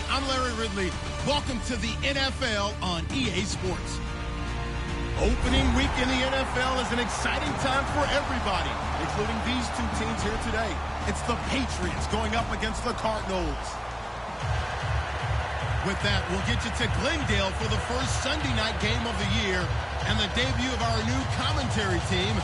I'm Larry Ridley. Welcome to the NFL on EA Sports. Opening week in the NFL is an exciting time for everybody, including these two teams here today. It's the Patriots going up against the Cardinals. With that, we'll get you to Glendale for the first Sunday night game of the year and the debut of our new commentary team.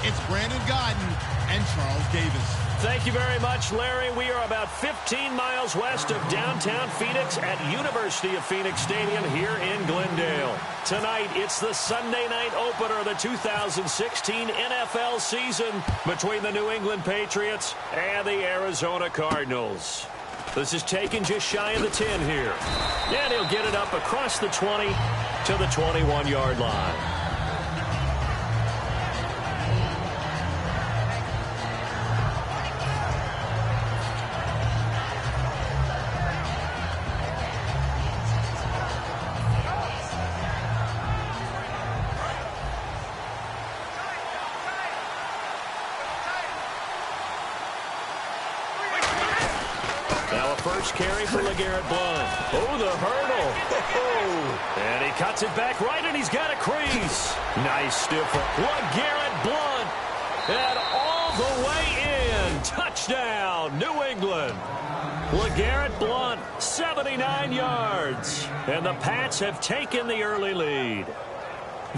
It's Brandon Godden and Charles Davis. Thank you very much, Larry. We are about 15 miles west of downtown Phoenix at University of Phoenix Stadium here in Glendale. Tonight, it's the Sunday night opener of the 2016 NFL season between the New England Patriots and the Arizona Cardinals. This is taken just shy of the 10 here. And he'll get it up across the 20 to the 21-yard line. First carry for LeGarrette Blount. Oh, the hurdle. Oh, and he cuts it back right, and he's got a crease. Nice stiff. LeGarrette Blount. And all the way in. Touchdown, New England. LeGarrette Blount, 79 yards. And the Pats have taken the early lead.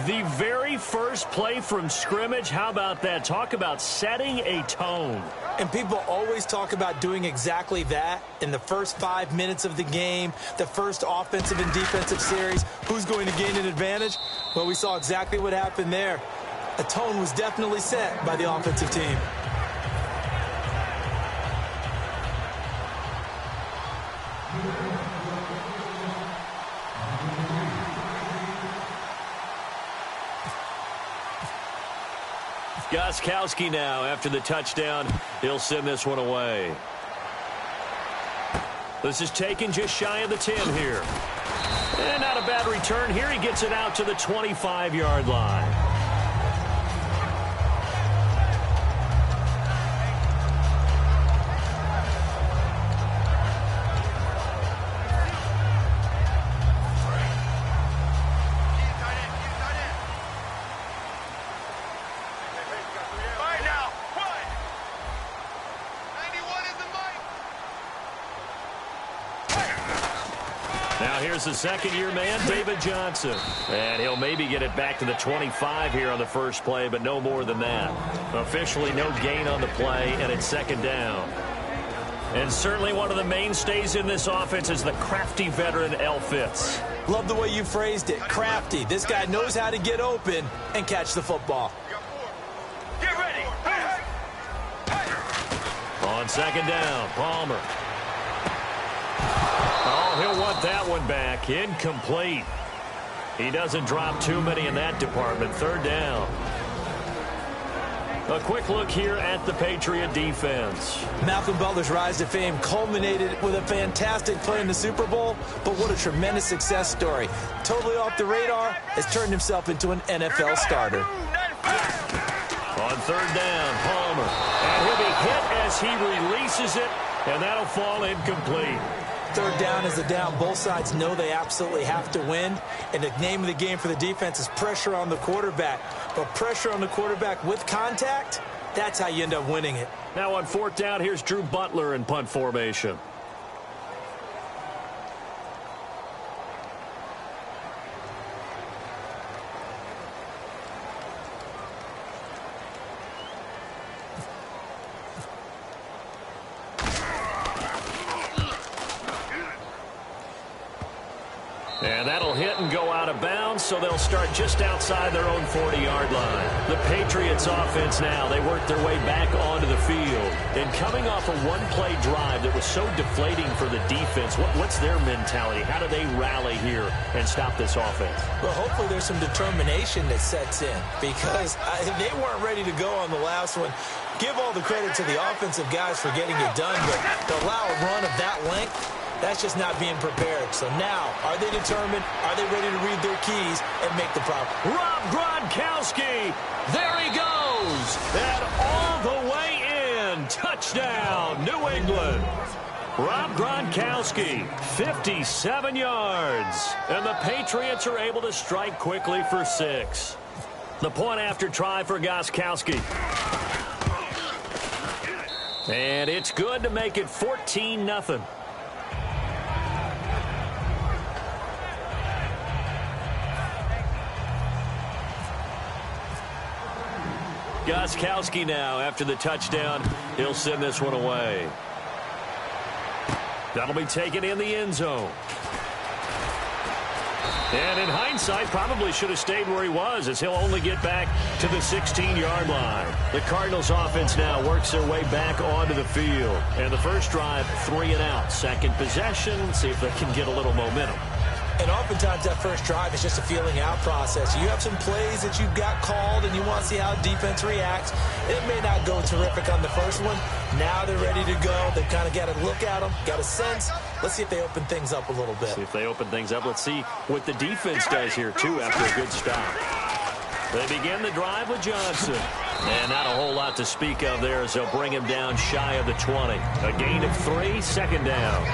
The very first play from scrimmage, how about that? Talk about setting a tone. And people always talk about doing exactly that in the first 5 minutes of the game, the first offensive and defensive series. Who's going to gain an advantage? Well, we saw exactly what happened there. A tone was definitely set by the offensive team. Gostkowski now after the touchdown. He'll send this one away. This is taken just shy of the 10 here. And not a bad return here. He gets it out to the 25-yard line. Here's the second-year man, David Johnson. And he'll maybe get it back to the 25 here on the first play, but no more than that. Officially no gain on the play, and it's second down. And certainly one of the mainstays in this offense is the crafty veteran L. Fitz. Love the way you phrased it, crafty. This guy knows how to get open and catch the football. Get ready. On second down, Palmer. Oh, he'll want that one back. Incomplete. He doesn't drop too many in that department. Third down. A quick look here at the Patriot defense. Malcolm Butler's rise to fame culminated with a fantastic play in the Super Bowl, but what a tremendous success story. Totally off the radar, has turned himself into an NFL starter. On third down, Palmer. And he'll be hit as he releases it, and that'll fall incomplete. Third down is a down. Both sides know they absolutely have to win. And the name of the game for the defense is pressure on the quarterback. But pressure on the quarterback with contact, that's how you end up winning it. Now on fourth down, here's Drew Butler in punt formation. And that'll hit and go out of bounds, so they'll start just outside their own 40-yard line. The Patriots offense now, they work their way back onto the field. And coming off a one-play drive that was so deflating for the defense, what's their mentality? How do they rally here and stop this offense? Well, hopefully there's some determination that sets in because they weren't ready to go on the last one. Give all the credit to the offensive guys for getting it done, but to allow a run of that length, that's just not being prepared. So now, are they determined? Are they ready to read their keys and make the proper? Rob Gronkowski, there he goes, and all the way in. Touchdown, New England. Rob Gronkowski, 57 yards, and the Patriots are able to strike quickly for 6. The point after try for Gronkowski. And it's good to make it 14-0. Gronkowski now, after the touchdown, he'll send this one away. That'll be taken in the end zone. And in hindsight, probably should have stayed where he was, as he'll only get back to the 16-yard line. The Cardinals offense now works their way back onto the field. And the first drive, 3 and out. Second possession, see if they can get a little momentum. And oftentimes that first drive is just a feeling out process. You have some plays that you've got called and you want to see how defense reacts. It may not go terrific on the first one. Now they're ready to go. They've kind of got to look at them, got a sense. Let's see if they open things up a little bit. See if they open things up. Let's see what the defense does here, too, after a good stop. They begin the drive with Johnson. And not a whole lot to speak of there as they'll bring him down shy of the 20. A gain of 3, second down.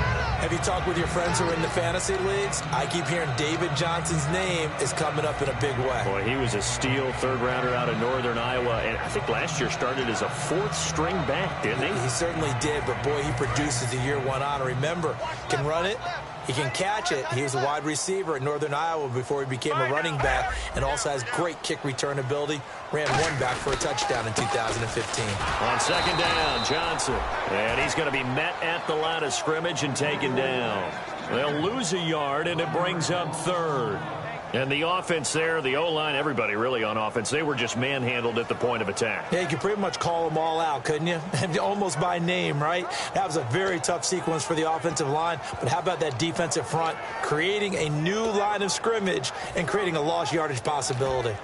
Have you talked with your friends who are in the fantasy leagues? I keep hearing David Johnson's name is coming up in a big way. Boy, he was a steal third-rounder out of Northern Iowa. And I think last year started as a 4th-string back, didn't he? He certainly did, but boy, he produces the year one on. Remember, can run it. He can catch it. He was a wide receiver at Northern Iowa before he became a running back and also has great kick return ability. Ran one back for a touchdown in 2015. On second down, Johnson. And he's going to be met at the line of scrimmage and taken down. They'll lose a yard, and it brings up third. And the offense there, the O-line, everybody really on offense, they were just manhandled at the point of attack. Yeah, you could pretty much call them all out, couldn't you? Almost by name, right? That was a very tough sequence for the offensive line. But how about that defensive front creating a new line of scrimmage and creating a lost yardage possibility?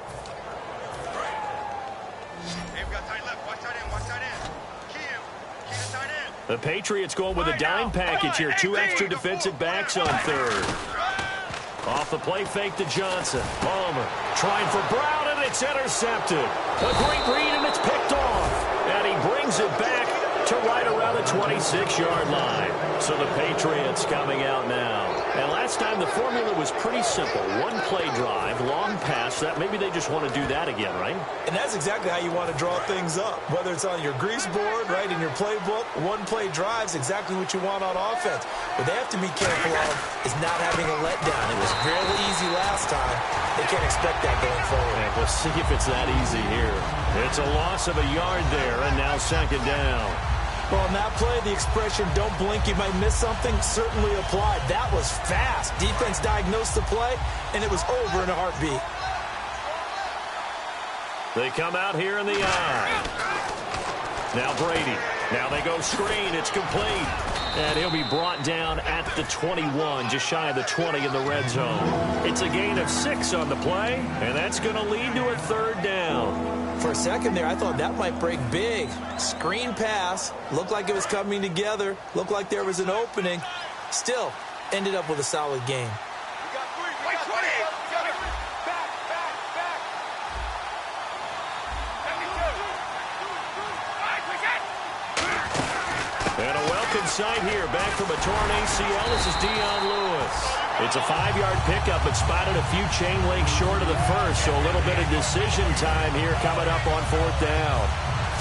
The Patriots going with a dime package here. 2 extra defensive backs on third. Off the play fake to Johnson. Palmer trying for Brown, and it's intercepted. A great read, and it's picked off. And he brings it back to right around the 26-yard line. So the Patriots coming out now. And last time the formula was pretty simple. One-play drive, long pass. That maybe they just want to do that again, right? And that's exactly how you want to draw things up. Whether it's on your grease board, right, in your playbook, one-play drive is exactly what you want on offense. What they have to be careful of is not having a letdown. It was really easy last time. They can't expect that going forward. And we'll see if it's that easy here. It's a loss of a yard there, and now second down. Well, on that play, the expression, don't blink, you might miss something, certainly applied. That was fast. Defense diagnosed the play, and it was over in a heartbeat. They come out here in the eye. Now Brady. Now they go screen. It's complete. And he'll be brought down at the 21, just shy of the 20 in the red zone. It's a gain of 6 on the play, and that's going to lead to a third down. For a second there, I thought that might break big. Screen pass. Looked like it was coming together. Looked like there was an opening. Still, ended up with a solid game. And a welcome sight here, back from a torn ACL. This is Dion Lewis. It's a 5-yard pickup, but spotted a few chain links short of the first, so a little bit of decision time here coming up on 4th down.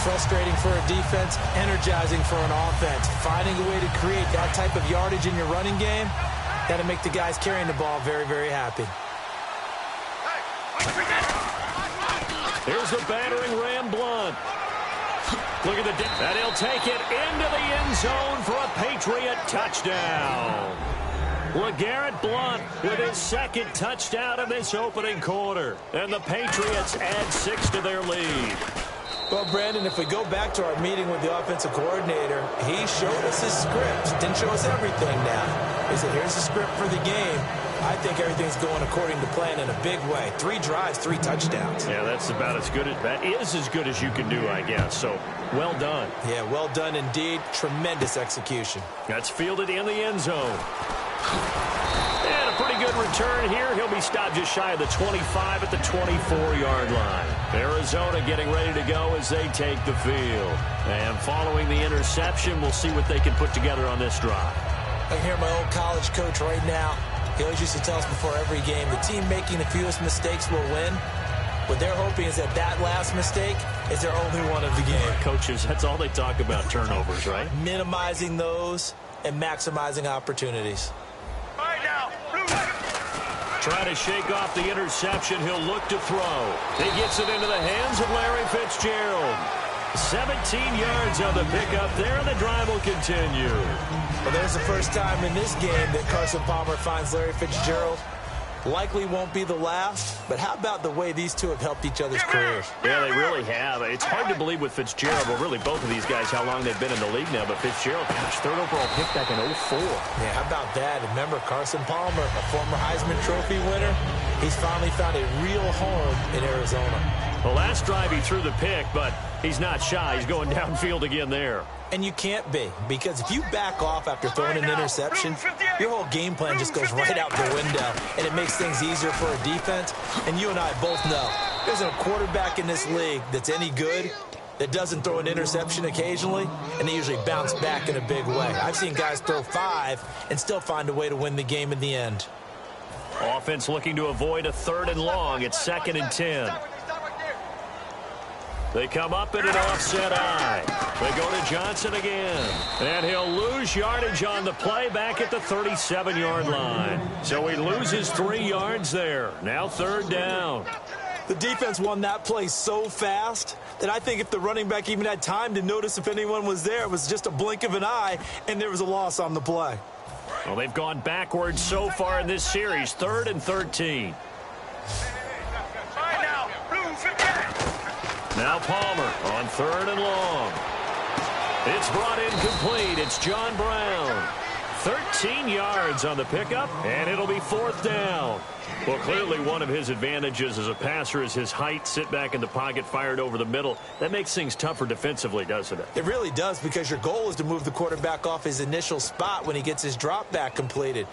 Frustrating for a defense, energizing for an offense. Finding a way to create that type of yardage in your running game, that'll make the guys carrying the ball very, very happy. Here's the battering ram Blunt. Look at the and he'll take it into the end zone for a Patriot touchdown. LeGarrette Blount with his second touchdown in this opening quarter. And the Patriots add 6 to their lead. Well, Brandon, if we go back to our meeting with the offensive coordinator, he showed us his script. Didn't show us everything now. He said, here's the script for the game. I think everything's going according to plan in a big way. 3 drives, 3 touchdowns. Yeah, that's about as good as that is as good as you can do, I guess. So, well done. Yeah, well done indeed. Tremendous execution. That's fielded in the end zone. And a pretty good return here. He'll be stopped just shy of the 25 at the 24-yard line. Arizona getting ready to go as they take the field. And following the interception, we'll see what they can put together on this drive. I can hear my old college coach right now. He always used to tell us before every game, the team making the fewest mistakes will win. What they're hoping is that last mistake is their only one of the game. Coaches, that's all they talk about, turnovers, right? Minimizing those and maximizing opportunities. All right, now. Trying to shake off the interception. He'll look to throw. He gets it into the hands of Larry Fitzgerald. 17 yards on the pickup there, and the drive will continue. Well, there's the first time in this game that Carson Palmer finds Larry Fitzgerald. Likely won't be the last, but how about the way these two have helped each other's careers? Yeah, they really have. It's hard to believe with Fitzgerald, well, really both of these guys, how long they've been in the league now. But Fitzgerald, gosh, 3rd overall pick back in 04. Yeah, how about that? Remember Carson Palmer, a former Heisman Trophy winner? He's finally found a real home in Arizona. The last drive he threw the pick, but he's not shy. He's going downfield again there. And you can't be, because if you back off after throwing an interception, your whole game plan just goes right out the window, and it makes things easier for a defense. And you and I both know there's a quarterback in this league that's any good that doesn't throw an interception occasionally, and they usually bounce back in a big way. I've seen guys throw 5 and still find a way to win the game in the end. Offense looking to avoid a 3rd and long. It's 2nd and 10. They come up in an offset eye. They go to Johnson again. And he'll lose yardage on the play back at the 37-yard line. So he loses 3 yards there. Now 3rd down. The defense won that play so fast that I think if the running back even had time to notice if anyone was there, it was just a blink of an eye, and there was a loss on the play. Well, they've gone backwards so far in this series. 3rd and 13. Now Palmer on 3rd and long. It's brought in complete. It's John Brown. 13 yards on the pickup, and it'll be 4th down. Well, clearly one of his advantages as a passer is his height. Sit back in the pocket, fired over the middle. That makes things tougher defensively, doesn't it? It really does, because your goal is to move the quarterback off his initial spot when he gets his drop back completed.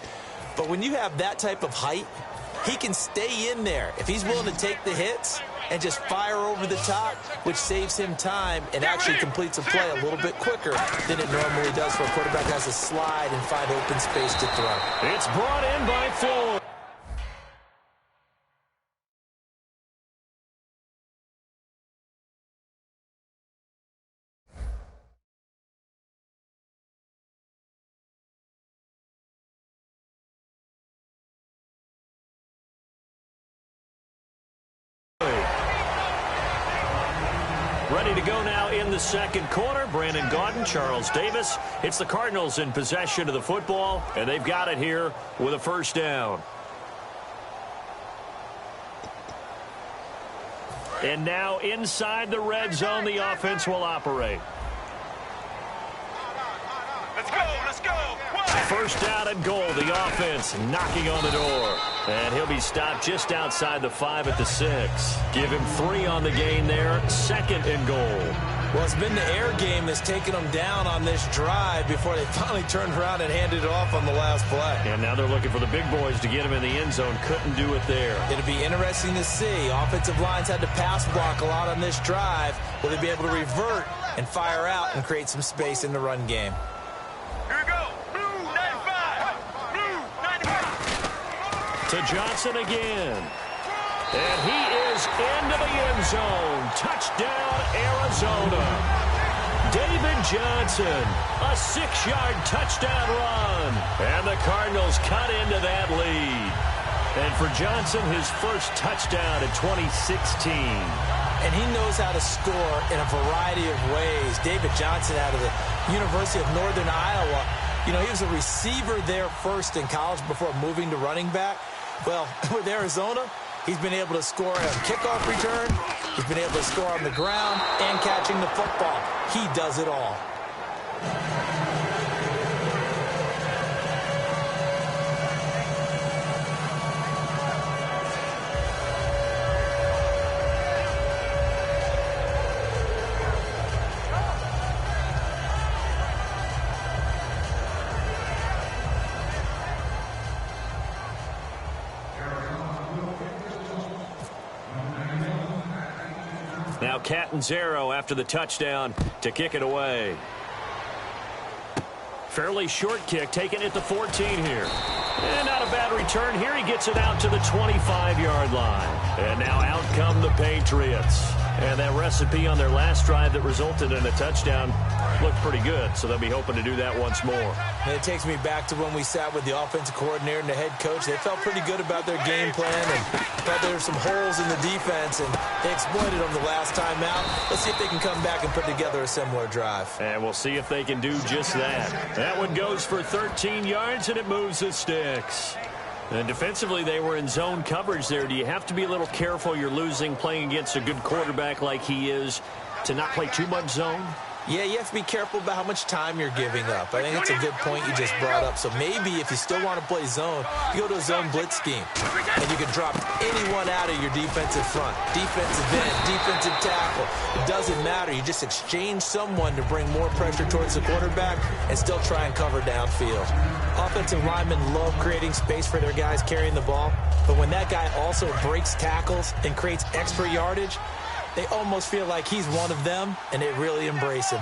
But when you have that type of height, he can stay in there if he's willing to take the hits and just fire over the top, which saves him time and actually completes a play a little bit quicker than it normally does for a quarterback that has to slide and find open space to throw. It's brought in by Floyd. Ready to go now in the 2nd quarter. Brandon Gaudin, Charles Davis. It's the Cardinals in possession of the football, and they've got it here with a 1st down. And now inside the red zone, the offense will operate. Let's go, let's go. 1st down and goal. The offense knocking on the door. And he'll be stopped just outside the 5 at the 6. Give him 3 on the gain there. 2nd and goal. Well, it's been the air game that's taken them down on this drive before they finally turned around and handed it off on the last play. And now they're looking for the big boys to get him in the end zone. Couldn't do it there. It'll be interesting to see. Offensive lines had to pass block a lot on this drive. Will they be able to revert and fire out and create some space in the run game? Here we go. Blue 95. Blue 95. To Johnson again. And he is into the end zone. Touchdown, Arizona. David Johnson, a 6-yard touchdown run. And the Cardinals cut into that lead. And for Johnson, his first touchdown in 2016. And he knows how to score in a variety of ways. David Johnson out of the University of Northern Iowa You know, he was a receiver there first in college before moving to running back. Well, with Arizona, he's been able to score on kickoff return. He's been able to score on the ground and catching the football. He does it all. Now Catanzaro after the touchdown to kick it away. Fairly short kick, taken at the 14 here. And not a bad return here. He gets it out to the 25-yard line. And now out come the Patriots. And that recipe on their last drive that resulted in a touchdown looked pretty good, so they'll be hoping to do that once more. And it takes me back to when we sat with the offensive coordinator and the head coach. They felt pretty good about their game plan and thought there were some holes in the defense, and they exploited them the last time out. Let's see if they can come back and put together a similar drive. And we'll see if they can do just that. That one goes for 13 yards, and it moves the sticks. And defensively, they were in zone coverage there. Do you have to be a little careful? You're losing playing against a good quarterback like he is to not play too much zone? Yeah, you have to be careful about how much time you're giving up. I think it's a good point you just brought up. So maybe if you still want to play zone, you go to a zone blitz scheme. And you can drop anyone out of your defensive front. Defensive end, defensive tackle. It doesn't matter. You just exchange someone to bring more pressure towards the quarterback and still try and cover downfield. Offensive linemen love creating space for their guys carrying the ball. But when that guy also breaks tackles and creates extra yardage, they almost feel like he's one of them, and they really embrace him.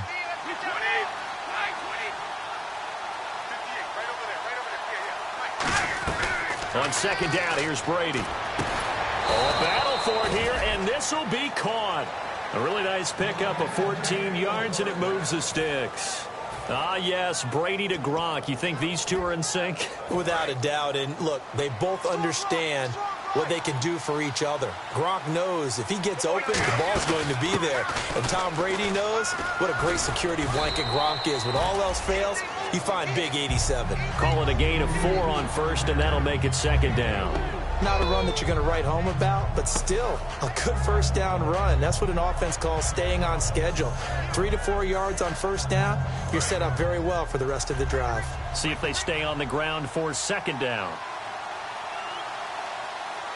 On second down, here's Brady. Oh, a battle for it here, and this will be caught. A really nice pickup of 14 yards, and it moves the sticks. Ah, yes, Brady to Gronk. You think these two are in sync? Without a doubt, and look, they both understand what they can do for each other. Gronk knows if he gets open, the ball's going to be there. And Tom Brady knows what a great security blanket Gronk is. When all else fails, you find big 87. Call it a gain of 4 on first, and that'll make it second down. Not a run that you're going to write home about, but still a good first down run. That's what an offense calls staying on schedule. 3 to 4 yards on first down, you're set up very well for the rest of the drive. See if they stay on the ground for second down.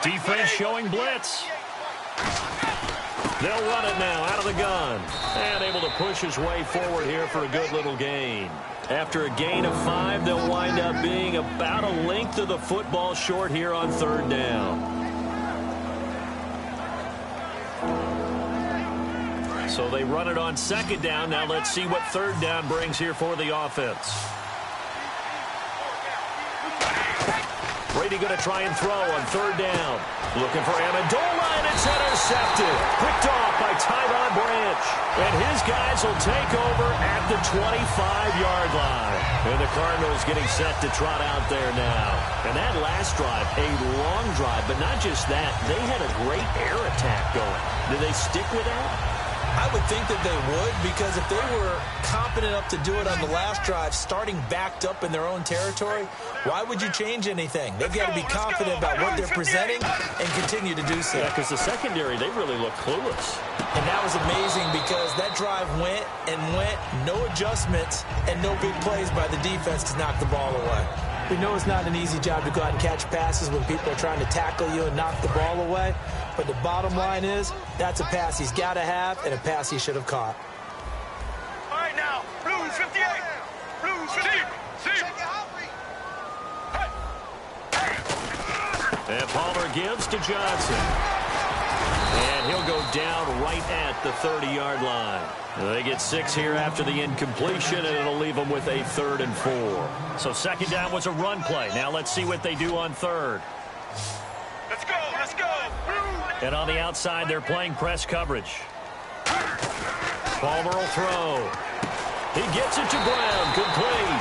Defense showing blitz. They'll run it now out of the gun. And able to push his way forward here for a good little gain. After a gain of 5, they'll wind up being about a length of the football short here on third down. So they run it on second down. Now let's see what third down brings here for the offense. Brady going to try and throw on third down. Looking for Amendola, and it's intercepted. Picked off by Tyron Branch. And his guys will take over at the 25-yard line. And the Cardinals getting set to trot out there now. And that last drive, a long drive, but not just that. They had a great air attack going. Do they stick with that? I would think that they would, because if they were competent enough to do it on the last drive, starting backed up in their own territory, why would you change anything? They've got to be confident about what they're presenting and continue to do so. Yeah, because the secondary, they really look clueless. And that was amazing because that drive went and went, no adjustments, and no big plays by the defense to knock the ball away. We know it's not an easy job to go out and catch passes when people are trying to tackle you and knock the ball away. But the bottom line is, that's a pass he's got to have and a pass he should have caught. All right, now, Blues 58. Blues 58. And Palmer gives to Johnson. And he'll go down right at the 30-yard line. They get 6 here after the incompletion, and it'll leave them with a 3rd and 4. So second down was a run play. Now let's see what they do on third. Let's go, let's go. And on the outside, they're playing press coverage. Palmer will throw. He gets it to Brown, complete.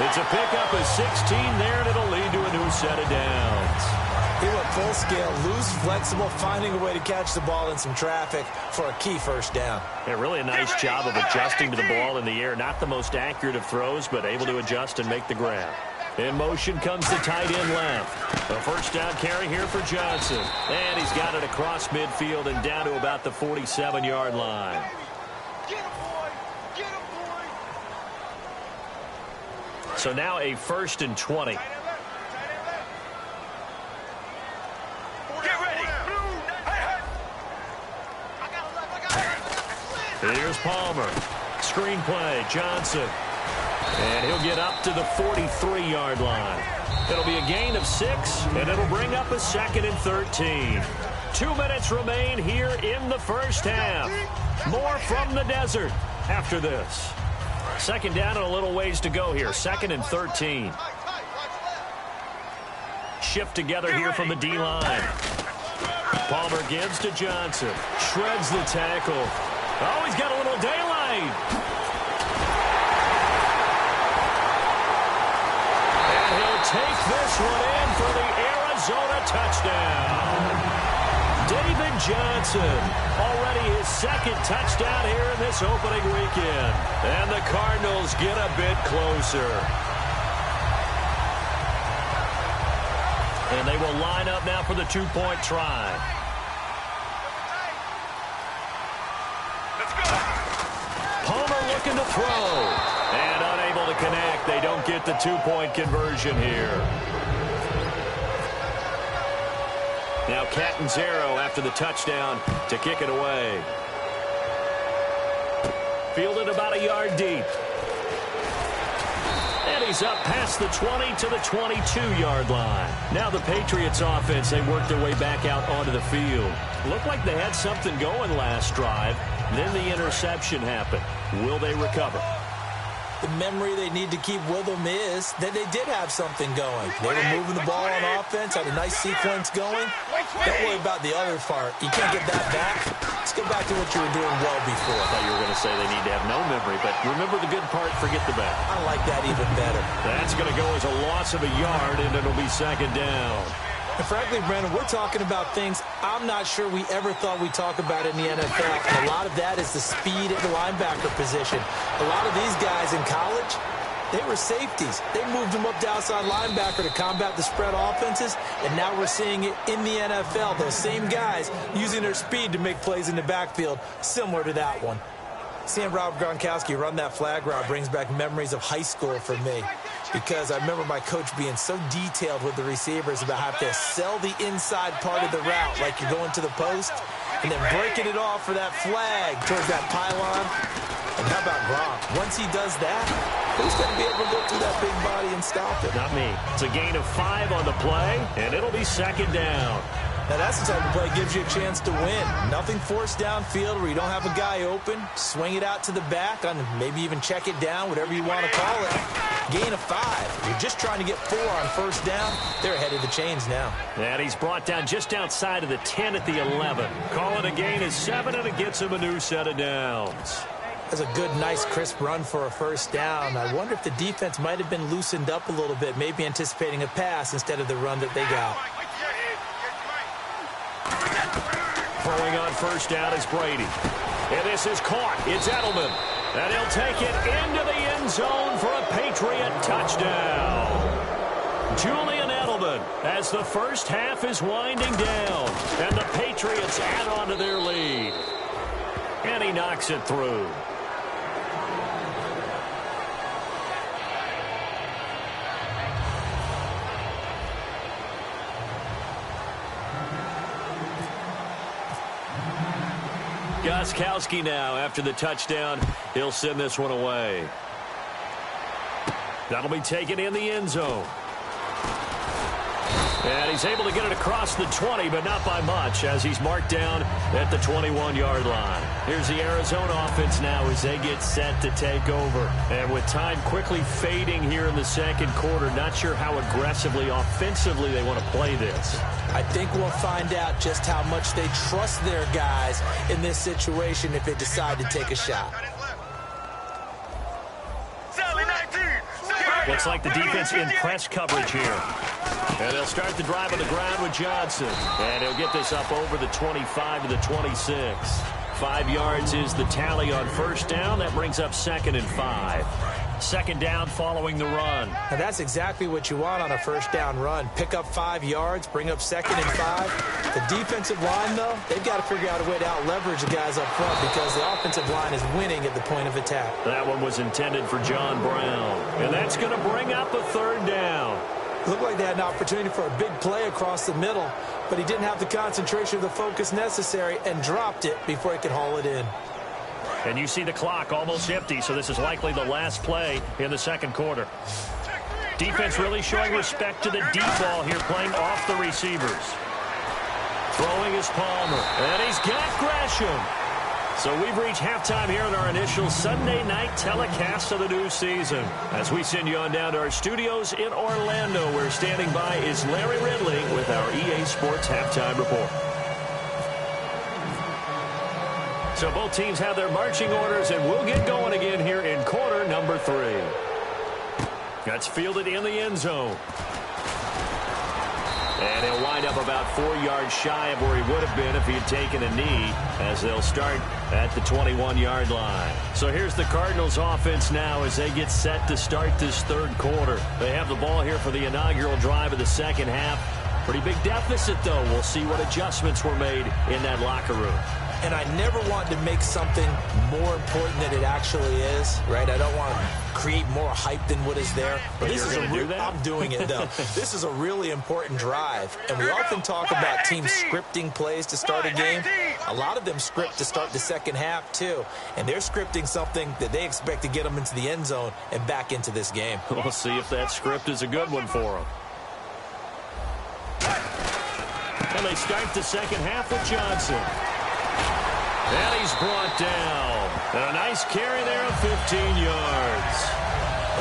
It's a pickup of 16 there, and it'll lead to a new set of downs. He went full scale, loose, flexible, finding a way to catch the ball in some traffic for a key first down. Yeah, really a nice job of adjusting to the ball in the air. Not the most accurate of throws, but able to adjust and make the grab. In motion comes the tight end left. A first down carry here for Johnson. And he's got it across midfield and down to about the 47-yard line. So now a 1st and 20. Here's Palmer. Screen play, Johnson. And he'll get up to the 43-yard line. It'll be a gain of 6, and it'll bring up a 2nd and 13. 2 minutes remain here in the first half. More from the desert after this. Second down and a little ways to go here. 2nd and 13. Shift together here from the D-line. Palmer gives to Johnson. Shreds the tackle. Oh, he's got a little daylight. And he'll take this one in for the Arizona touchdown. David Johnson, already his 2nd touchdown here in this opening weekend. And the Cardinals get a bit closer. And they will line up now for the 2-point try. Palmer looking to throw. And unable to connect. They don't get the 2-point conversion here. Now Catanzaro after the touchdown to kick it away. Fielded about a yard deep. And he's up past the 20 to the 22-yard line. Now the Patriots offense, they work their way back out onto the field. Looked like they had something going last drive. Then the interception happened. Will they recover? The memory they need to keep with them is that they did have something going. They were moving the ball on offense, had a nice sequence going. Don't worry about the other part. You can't get that back. Let's go back to what you were doing well before. I thought you were going to say they need to have no memory, but remember the good part, forget the bad. I like that even better. That's going to go as a loss of a yard, and it'll be 2nd down. And frankly, Brandon, we're talking about things I'm not sure we ever thought we'd talk about in the NFL. And a lot of that is the speed at the linebacker position. A lot of these guys in college, they were safeties. They moved them up to outside linebacker to combat the spread offenses. And now we're seeing it in the NFL. Those same guys using their speed to make plays in the backfield, similar to that one. Seeing Rob Gronkowski run that flag route brings back memories of high school for me. Because I remember my coach being so detailed with the receivers about how to sell the inside part of the route like you're going to the post and then breaking it off for that flag towards that pylon. And how about Gronk? Once he does that, who's going to be able to go through that big body and stop it? Not me. It's a gain of 5 on the play, and it'll be 2nd down. Now, that's the type of play that gives you a chance to win. Nothing forced downfield where you don't have a guy open. Swing it out to the back, on maybe even check it down, whatever you want to call it. Gain of 5. You're just trying to get 4 on first down. They're ahead of the chains now. And he's brought down just outside of the 10 at the 11. Call it a gain of 7, and it gets him a new set of downs. That's a good, nice, crisp run for a first down. I wonder if the defense might have been loosened up a little bit, maybe anticipating a pass instead of the run that they got. Throwing on first down is Brady. And this is caught. It's Edelman. And he'll take it into the end zone for a Patriot touchdown. Julian Edelman as the first half is winding down. And the Patriots add on to their lead. And he knocks it through. Gostkowski now after the touchdown. He'll send this one away. That'll be taken in the end zone. And he's able to get it across the 20, but not by much, as he's marked down at the 21-yard line. Here's the Arizona offense now as they get set to take over. And with time quickly fading here in the second quarter, not sure how aggressively, offensively they want to play this. I think we'll find out just how much they trust their guys in this situation if they decide to take a shot. Sally 19! Looks like the defense in press coverage here. And they'll start the drive on the ground with Johnson. And he'll get this up over the 25 to the 26. 5 yards is the tally on first down. That brings up 2nd and 5. Second down following the run. And that's exactly what you want on a first down run. Pick up 5 yards, bring up 2nd and 5. The defensive line, though, they've got to figure out a way to out-leverage the guys up front because the offensive line is winning at the point of attack. That one was intended for John Brown. And that's going to bring up a 3rd down. Looked like they had an opportunity for a big play across the middle, but he didn't have the concentration or the focus necessary and dropped it before he could haul it in. And you see the clock almost empty, so this is likely the last play in the second quarter. Defense really showing respect to the deep ball here, playing off the receivers. Throwing is Palmer, and he's got Gresham. So we've reached halftime here in our initial Sunday night telecast of the new season. As we send you on down to our studios in Orlando, where standing by is Larry Ridley with our EA Sports Halftime Report. So both teams have their marching orders, and we'll get going again here in quarter number 3. That's fielded in the end zone. And he'll wind up about 4 yards shy of where he would have been if he had taken a knee, as they'll start at the 21-yard line. So here's the Cardinals offense now as they get set to start this third quarter. They have the ball here for the inaugural drive of the second half. Pretty big deficit, though. We'll see what adjustments were made in that locker room. And I never want to make something more important than it actually is, right? I don't want to create more hype than what is there. But this is I'm doing it, though. This is a really important drive. And we often talk about teams scripting plays to start a game. A lot of them script to start the second half, too. And they're scripting something that they expect to get them into the end zone and back into this game. We'll see if that script is a good one for them. And they start the second half with Johnson. And he's brought down. And a nice carry there of 15 yards.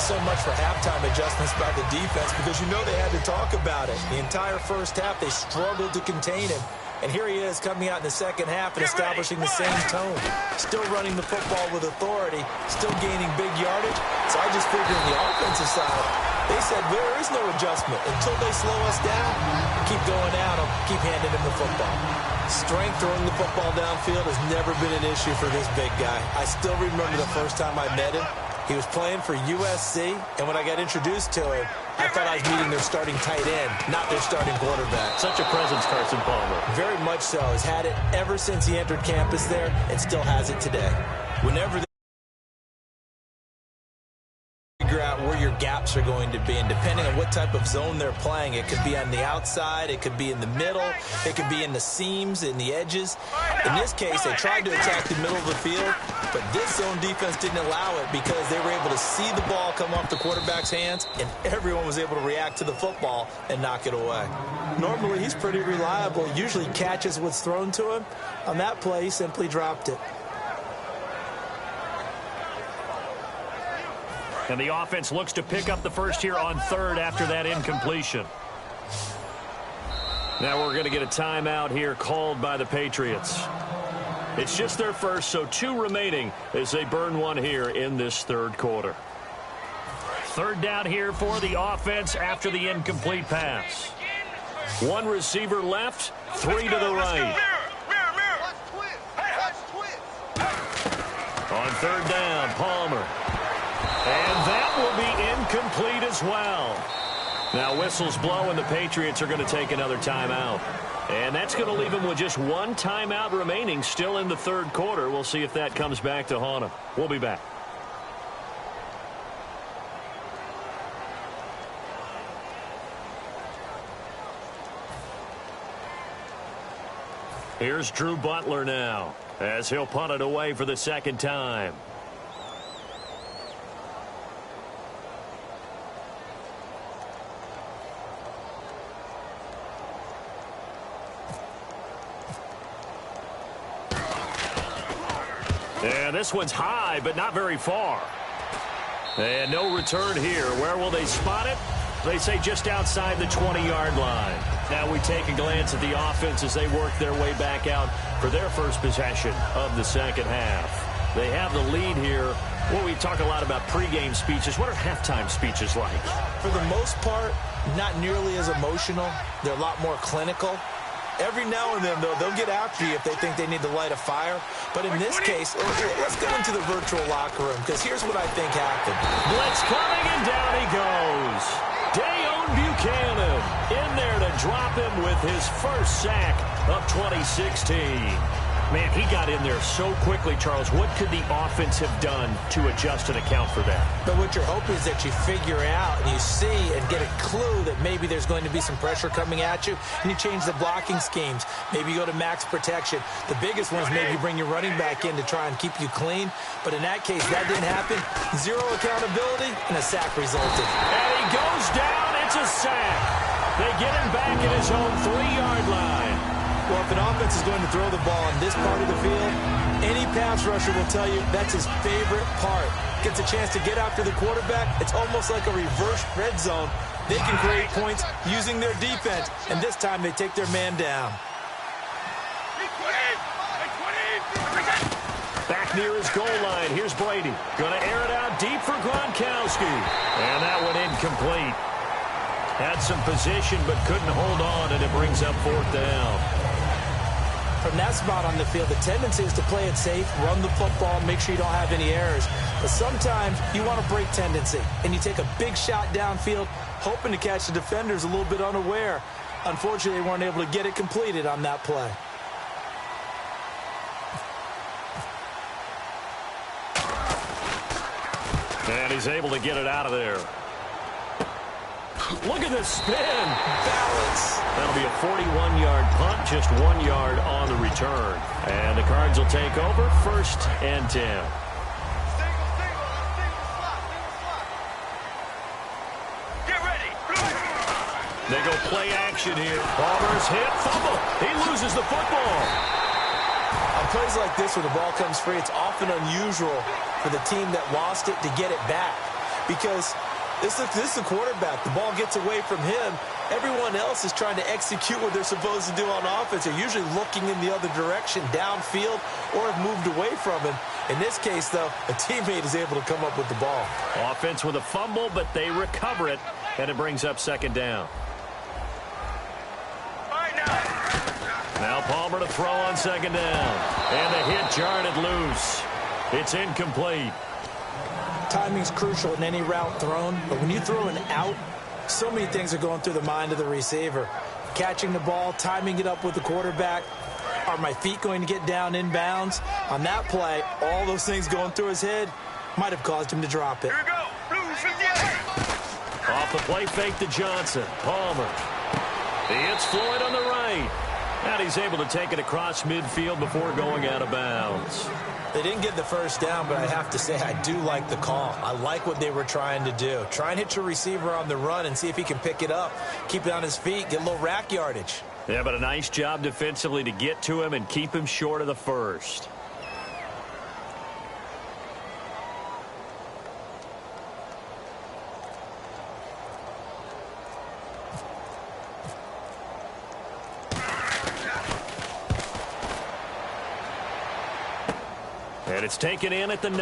So much for halftime adjustments by the defense because you know they had to talk about it. The entire first half, they struggled to contain him. And here he is coming out in the second half and establishing the same tone. Still running the football with authority, still gaining big yardage. So I just figured on the offensive side, they said there is no adjustment. Until they slow us down, keep going at them, keep handing him the football. Strength throwing the football downfield has never been an issue for this big guy. I still remember the first time I met him. He was playing for USC, and when I got introduced to him, I thought I was meeting their starting tight end, not their starting quarterback. Such a presence, Carson Palmer. Very much so. Has had it ever since he entered campus there and still has it today. Whenever they figure out where your gaps are going to be, and depending on what type of zone they're playing, it could be on the outside, it could be in the middle, it could be in the seams, in the edges. In this case, they tried to attack the middle of the field, but this zone defense didn't allow it because they were able to see the ball come off the quarterback's hands, and everyone was able to react to the football and knock it away. Normally, he's pretty reliable. Usually catches what's thrown to him. On that play, he simply dropped it. And the offense looks to pick up the first here on third after that incompletion. Now we're going to get a timeout here called by the Patriots. It's just their first, so 2 remaining as they burn one here in this third quarter. Third down here for the offense after the incomplete pass. 1 receiver left, 3 to the right. On third down, Palmer. And that will be incomplete as well. Now whistles blow and the Patriots are going to take another timeout. And that's going to leave them with just 1 timeout remaining still in the third quarter. We'll see if that comes back to haunt them. We'll be back. Here's Drew Butler now as he'll punt it away for the second time. And this one's high, but not very far. And no return here. Where will they spot it? They say just outside the 20-yard line. Now we take a glance at the offense as they work their way back out for their first possession of the second half. They have the lead here Well, we talk a lot about pregame speeches. What are halftime speeches like? For the most part, not nearly as emotional. They're a lot more clinical. Every now and then, though, they'll get after you if they think they need to light a fire. But in this case, let's go into the virtual locker room, because here's what I think happened. Blitz coming, and down he goes. Dayon Buchanan in there to drop him with his first sack of 2016. Man, he got in there so quickly, Charles. What could the offense have done to adjust and account for that? But what you're hoping is that you figure out and you see and get a clue that maybe there's going to be some pressure coming at you, and you change the blocking schemes. Maybe you go to max protection. The biggest one is maybe you bring your running back in to try and keep you clean. But in that case, that didn't happen. Zero accountability, and a sack resulted. And he goes down. It's a sack. They get him back at his own 3-yard line. Well, if an offense is going to throw the ball on this part of the field, any pass rusher will tell you that's his favorite part. Gets a chance to get after the quarterback. It's almost like a reverse red zone. They can create points using their defense, and this time they take their man down. Back near his goal line. Here's Brady. Going to air it out deep for Gronkowski. And that one incomplete. Had some position but couldn't hold on, and it brings up 4th down. From that spot on the field, the tendency is to play it safe, run the football, make sure you don't have any errors. But sometimes you want to break tendency, and you take a big shot downfield, hoping to catch the defenders a little bit unaware. Unfortunately, they weren't able to get it completed on that play. And he's able to get it out of there. Look at this spin. Balance. That'll be a 41-yard punt, just 1 yard on the return. And the Cards will take over, 1st and 10. Get ready. They go play action here. Palmer's hit, fumble. He loses the football. On plays like this where the ball comes free, it's often unusual for the team that lost it to get it back, because this is the quarterback. The ball gets away from him. Everyone else is trying to execute what they're supposed to do on offense. They're usually looking in the other direction, downfield, or have moved away from him. In this case, though, a teammate is able to come up with the ball. Offense with a fumble, but they recover it, and it brings up 2nd down. All right, Now Palmer to throw on 2nd down. And the hit jarred it loose. It's incomplete. Timing's crucial in any route thrown, but when you throw an out, so many things are going through the mind of the receiver. Catching the ball, timing it up with the quarterback. Are my feet going to get down inbounds? On that play, all those things going through his head might have caused him to drop it. here we go. Blues 58. Off the play fake to Johnson. Palmer. He hits Floyd on the right. And he's able to take it across midfield before going out of bounds. They didn't get the 1st down, but I have to say I do like the call. I like what they were trying to do. Try and hit your receiver on the run and see if he can pick it up. Keep it on his feet, get a little rack yardage. Yeah, but a nice job defensively to get to him and keep him short of the 1st. And it's taken in at the 9.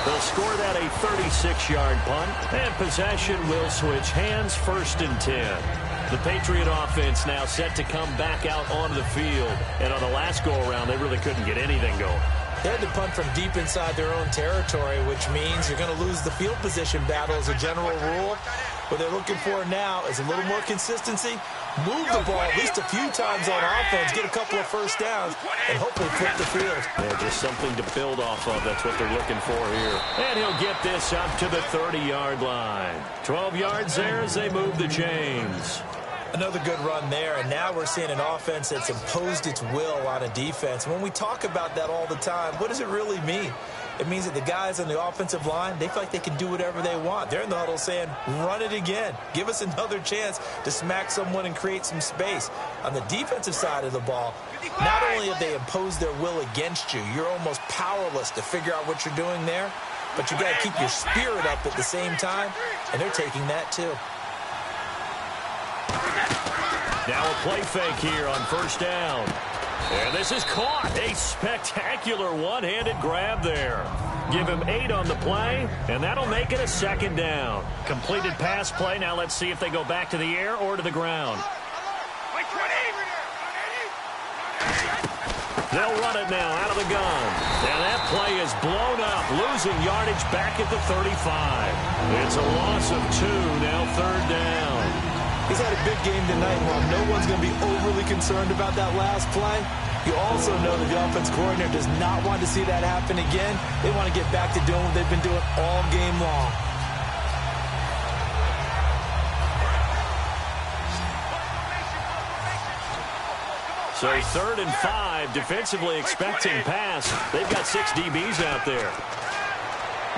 They'll score that a 36-yard punt, and possession will switch hands, 1st and 10. The Patriot offense now set to come back out onto the field. And on the last go-around, they really couldn't get anything going. They had to punt from deep inside their own territory, which means you're going to lose the field position battle as a general rule. What they're looking for now is a little more consistency, move the ball at least a few times on offense, get a couple of 1st downs, and hopefully flip the field. Yeah, just something to build off of. That's what they're looking for here. And he'll get this up to the 30-yard line. 12 yards there as they move the chains. Another good run there, and now we're seeing an offense that's imposed its will on a defense. When we talk about that all the time, what does it really mean? It means that the guys on the offensive line, they feel like they can do whatever they want. They're in the huddle saying, run it again. Give us another chance to smack someone and create some space. On the defensive side of the ball, not only have they imposed their will against you, you're almost powerless to figure out what you're doing there, but you got to keep your spirit up at the same time, and they're taking that too. Now a play fake here on 1st down. And this is caught. A spectacular one-handed grab there. Give him 8 on the play, and that'll make it a 2nd down. Completed pass play. Now let's see if they go back to the air or to the ground. They'll run it now out of the gun. And that play is blown up, losing yardage back at the 35. It's a loss of 2, now 3rd down. He's had a big game tonight, and while no one's going to be overly concerned about that last play, you also know that the offense coordinator does not want to see that happen again. They want to get back to doing what they've been doing all game long. So 3rd and 5, defensively expecting pass. They've got 6 DBs out there.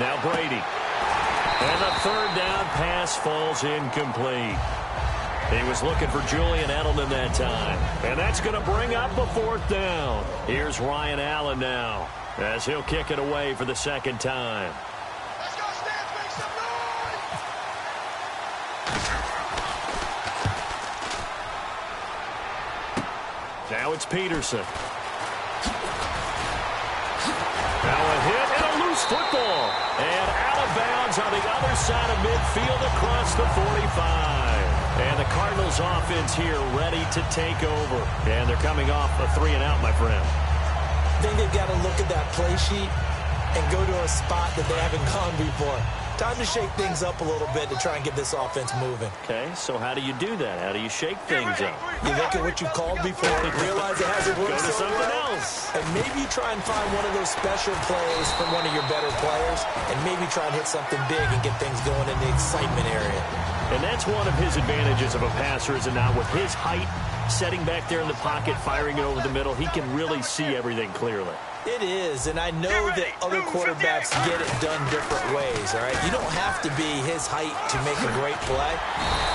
Now Brady. And the 3rd down pass falls incomplete. He was looking for Julian Edelman that time. And that's going to bring up a 4th down. Here's Ryan Allen now as he'll kick it away for the 2nd time. Let's go, Stans, make some noise! Now it's Peterson. Now a hit and a loose football. And out of bounds on the other side of midfield across the 45. And the Cardinals offense here ready to take over. And they're coming off a 3-and-out, my friend. I think they've got to look at that play sheet and go to a spot that they haven't gone before. Time to shake things up a little bit to try and get this offense moving. Okay, so how do you do that? How do you shake things up? You look at what you called before, realize it hasn't worked Go to so something well, else. and maybe you try and find one of those special plays from one of your better players, and maybe try and hit something big and get things going in the excitement area. And that's one of his advantages of a passer, is it not? With his height, setting back there in the pocket, firing it over the middle, he can really see everything clearly. It is, and I know that other quarterbacks get it done different ways, all right? You don't have to be his height to make a great play,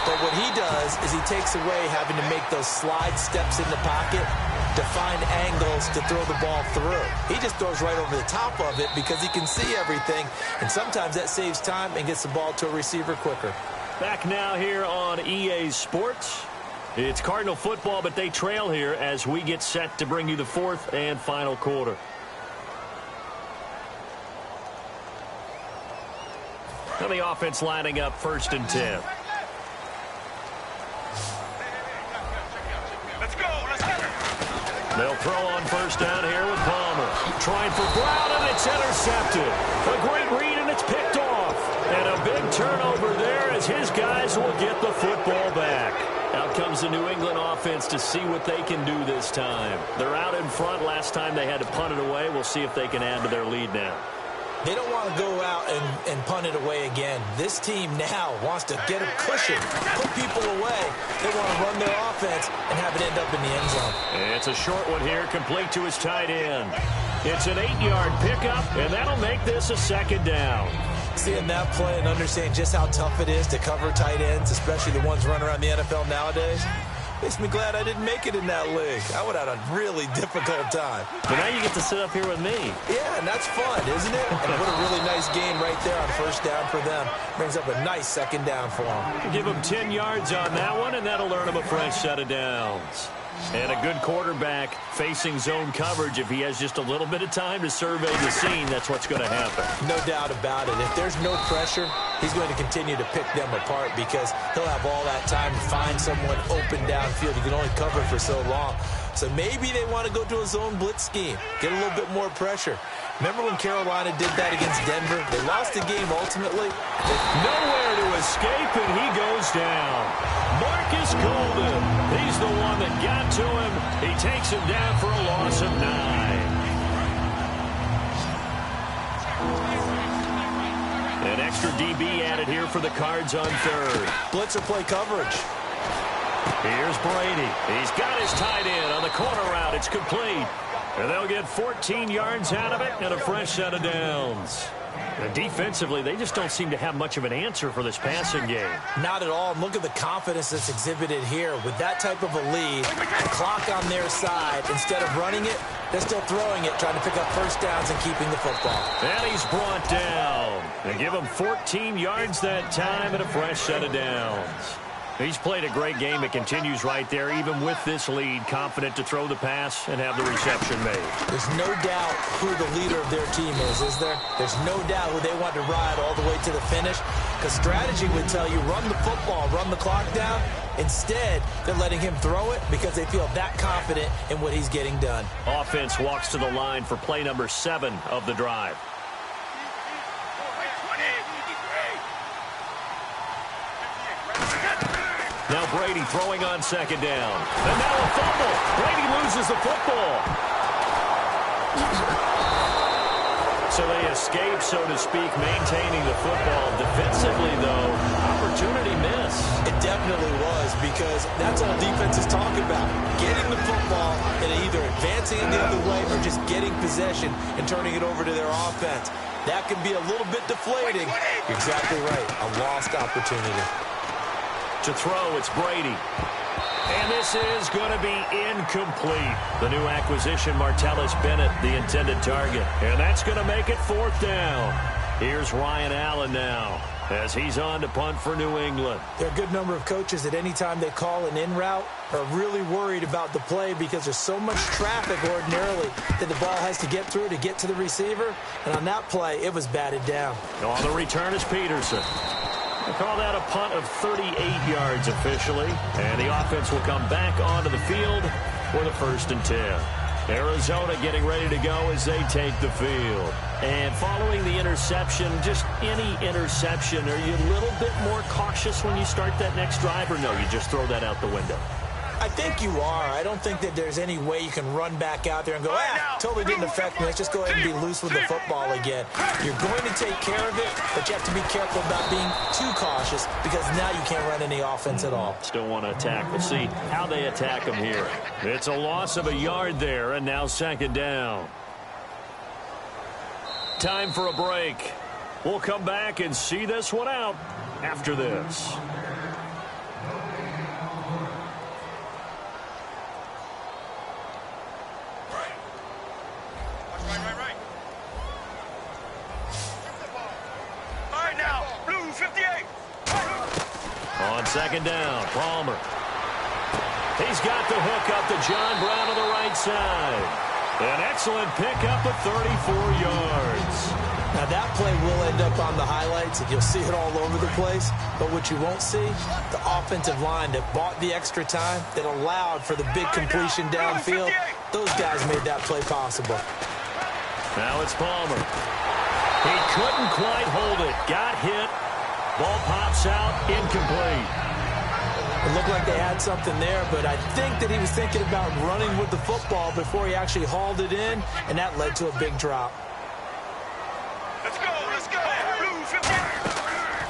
but what he does is he takes away having to make those slide steps in the pocket to find angles to throw the ball through. He just throws right over the top of it because he can see everything, and sometimes that saves time and gets the ball to a receiver quicker. Back now here on EA Sports. It's Cardinal football, but they trail here as we get set to bring you the 4th and final quarter. And the offense lining up 1st and 10. Let's go, let's get it! They'll throw on 1st down here with Palmer. Trying for Brown, and it's intercepted. A great read, and it's picked off. And a big turnover there as his guys will get the football back. Out comes the New England offense to see what they can do this time. They're out in front. Last time they had to punt it away. We'll see if they can add to their lead now. They don't want to go out and punt it away again. This team now wants to get a cushion, put people away. They want to run their offense and have it end up in the end zone. It's a short one here, complete to his tight end. It's an 8-yard pickup, and that'll make this a 2nd down. Seeing that play and understanding just how tough it is to cover tight ends, especially the ones running around the NFL nowadays, makes me glad I didn't make it in that league. I would have had a really difficult time. But now you get to sit up here with me. Yeah, and that's fun, isn't it? And what a really nice game right there on 1st down for them. Brings up a nice 2nd down for them. Give them 10 yards on that one, and that'll earn them a fresh set of downs. And a good quarterback facing zone coverage. If he has just a little bit of time to survey the scene, that's what's going to happen. No doubt about it. If there's no pressure, he's going to continue to pick them apart because he'll have all that time to find someone open downfield. He can only cover for so long. So maybe they want to go to a zone blitz scheme, get a little bit more pressure. Remember when Carolina did that against Denver? They lost the game ultimately. Nowhere to escape, and he goes down. Marcus Golden, he's the one that got to him. He takes him down for a loss of 9. An extra DB added here for the Cards on 3rd. Blitzer play coverage. Here's Brady. He's got his tight end on the corner route. It's complete. And they'll get 14 yards out of it and a fresh set of downs. And defensively, they just don't seem to have much of an answer for this passing game. Not at all. Look at the confidence that's exhibited here. With that type of a lead, the clock on their side, instead of running it, they're still throwing it, trying to pick up 1st downs and keeping the football. And he's brought down. They give him 14 yards that time and a fresh set of downs. He's played a great game. It continues right there, even with this lead, confident to throw the pass and have the reception made. There's no doubt who the leader of their team is there? There's no doubt who they want to ride all the way to the finish, because strategy would tell you run the football, run the clock down. Instead, they're letting him throw it because they feel that confident in what he's getting done. Offense walks to the line for play number 7 of the drive. Now Brady throwing on second down. And now a fumble. Brady loses the football. So they escape, so to speak, maintaining the football. Defensively, though, opportunity miss. It definitely was, because that's all defense is talking about. Getting the football and either advancing it the other way or just getting possession and turning it over to their offense. That can be a little bit deflating. You're exactly right. A lost opportunity. To throw, it's Brady. And this is going to be incomplete. The new acquisition, Martellus Bennett, the intended target. And that's going to make it 4th down. Here's Ryan Allen now, as he's on to punt for New England. There are a good number of coaches that any time they call an in route are really worried about the play because there's so much traffic ordinarily that the ball has to get through to get to the receiver. And on that play, it was batted down. On the return is Peterson. They call that a punt of 38 yards officially, and the offense will come back onto the field for the 1st and 10. Arizona getting ready to go as they take the field. And following the interception, just any interception, are you a little bit more cautious when you start that next drive, or no, you just throw that out the window? I think you are. I don't think that there's any way you can run back out there and go, totally didn't affect me. Let's just go ahead and be loose with the football again. You're going to take care of it, but you have to be careful about being too cautious because now you can't run any offense at all. Still want to attack. We'll see how they attack them here. It's a loss of a yard there, and now 2nd down. Time for a break. We'll come back and see this one out after this. On 2nd down, Palmer. He's got the hook up to John Brown on the right side. An excellent pickup of 34 yards. Now that play will end up on the highlights, and you'll see it all over the place. But what you won't see, the offensive line that bought the extra time, that allowed for the big completion downfield, those guys made that play possible. Now it's Palmer. He couldn't quite hold it. Got hit. Ball pops out, incomplete. It looked like they had something there, but I think that he was thinking about running with the football before he actually hauled it in, and that led to a big drop. Let's go, let's go. Blue 50.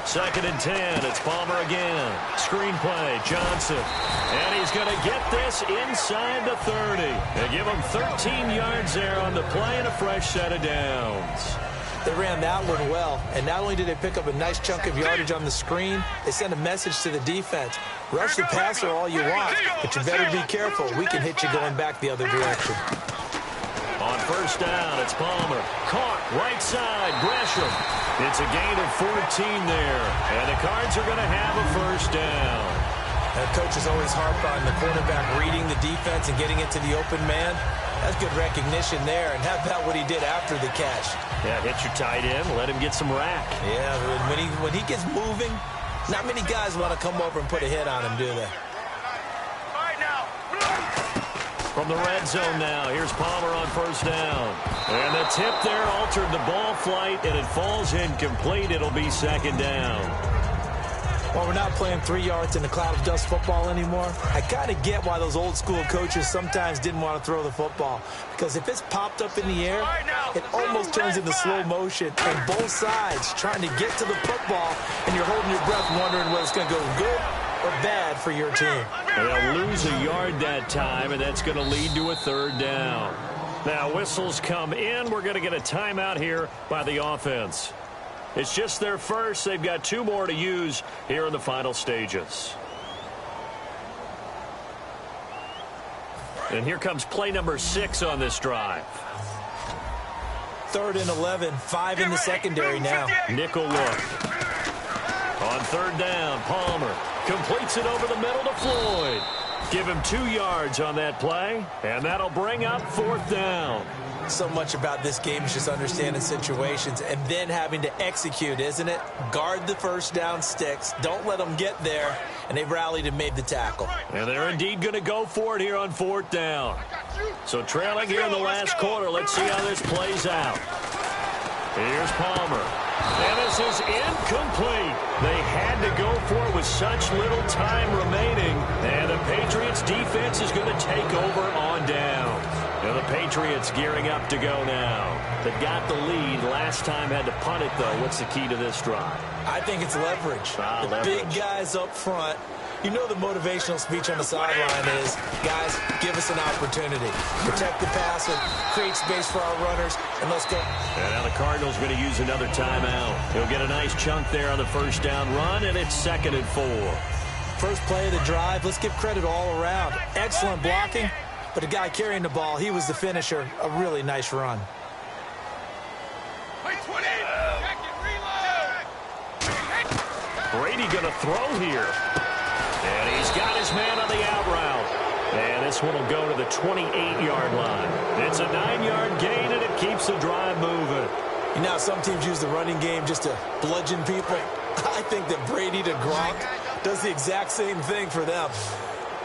2nd and 10, it's Palmer again. Screen play, Johnson. And he's going to get this inside the 30. They give him 13 yards there on the play and a fresh set of downs. They ran that one well, and not only did they pick up a nice chunk of yardage on the screen, they sent a message to the defense. Rush the passer all you want, but you better be careful. We can hit you going back the other direction. On 1st down, it's Palmer. Caught, right side, Gresham. It's a gain of 14 there, and the Cards are going to have a 1st down. And coaches always harp on the quarterback reading the defense and getting it to the open man. That's good recognition there. And how about what he did after the catch? Yeah, hit your tight end, let him get some rack. Yeah, when he gets moving, not many guys want to come over and put a hit on him, do they? All right, now. From the red zone now, here's Palmer on 1st down. And the tip there altered the ball flight, and it falls incomplete. It'll be 2nd down. Well, we're not playing 3 yards in a cloud of dust football anymore. I kind of get why those old school coaches sometimes didn't want to throw the football. Because if it's popped up in the air, it almost turns into slow motion. And both sides trying to get to the football, and you're holding your breath wondering whether it's going to go good or bad for your team. They'll lose a yard that time, and that's going to lead to a 3rd down. Now, whistles come in. We're going to get a timeout here by the offense. It's just their first. They've got 2 more to use here in the final stages. And here comes play number 6 on this drive. 3rd and 11, 5 in the secondary now. Nickel look. On 3rd down, Palmer. Completes it over the middle to Floyd. Give him 2 yards on that play, and that'll bring up 4th down. So much about this game is just understanding situations and then having to execute, isn't it? Guard the first down sticks. Don't let them get there. And they rallied and made the tackle. And they're indeed going to go for it here on 4th down. So trailing here in the last quarter. Let's see how this plays out. Here's Palmer. And this is incomplete. They had to go for it with such little time remaining. And the Patriots defense is going to take over on down. Now the Patriots gearing up to go now. They got the lead. Last time had to punt it, though. What's the key to this drive? I think it's leverage. Big guys up front. You know the motivational speech on the sideline is, guys, give us an opportunity. Protect the passer, create space for our runners, and let's go. And now the Cardinals going to use another timeout. He'll get a nice chunk there on the first down run, and it's 2nd and 4. First play of the drive, let's give credit all around. Excellent blocking, but the guy carrying the ball, he was the finisher. A really nice run. Brady going to throw here. And he's got his man on the out route. And this one will go to the 28-yard line. It's a 9-yard gain, and it keeps the drive moving. You know, some teams use the running game just to bludgeon people. I think that Brady to Gronk does the exact same thing for them.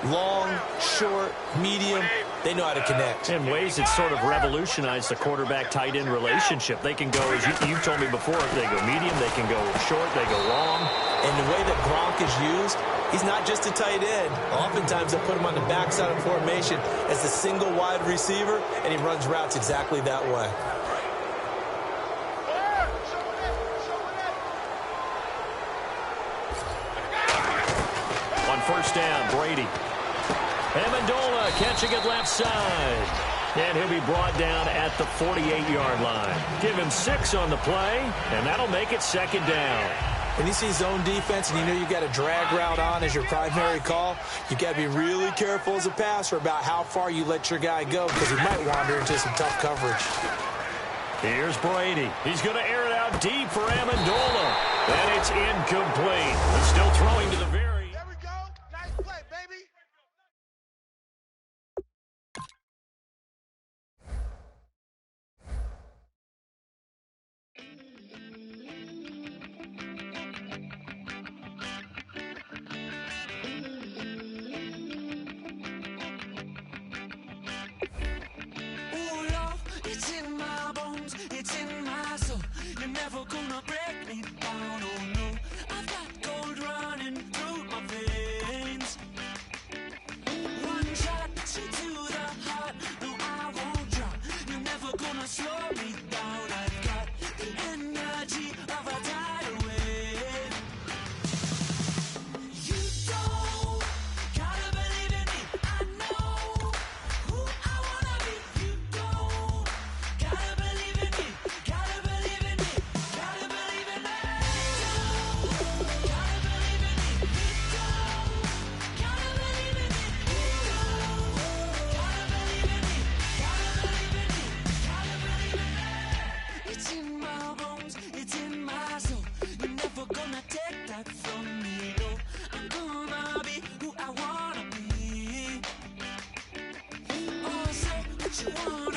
Long, short, medium, they know how to connect. In ways, it's sort of revolutionized the quarterback-tight end relationship. They can go, as you told me before, they go medium, they can go short, they go long. And the way that Gronk is used, he's not just a tight end. Oftentimes, they put him on the backside of formation as the single wide receiver, and he runs routes exactly that way. On first down, Brady. Amendola catching it left side. And he'll be brought down at the 48-yard line. Give him 6 on the play, and that'll make it 2nd down. When you see zone defense and you know you got a drag route on as your primary call, you got to be really careful as a passer about how far you let your guy go because he might wander into some tough coverage. Here's Brady. He's going to air it out deep for Amendola. And it's incomplete. He's still throwing to the very... There we go. Nice play, baby. It's in my bones, it's in my soul. You're never gonna break me down, oh no. I've got gold running through my veins. One shot, straight to the heart. No, I won't drop. You're never gonna slow me down. I've got the energy of a tidal wave. You don't gotta believe in me. I know who I wanna be. You don't gotta believe in me. Gotta believe in me. Gotta believe in me. You don't gotta believe in me. You don't gotta believe in me. You don't gotta believe in me. Gotta believe in me. Gotta believe in me. It's in my bones. It's in my soul. You're never gonna take that from me. No, I'm gonna be who I wanna be. Oh, say what you want.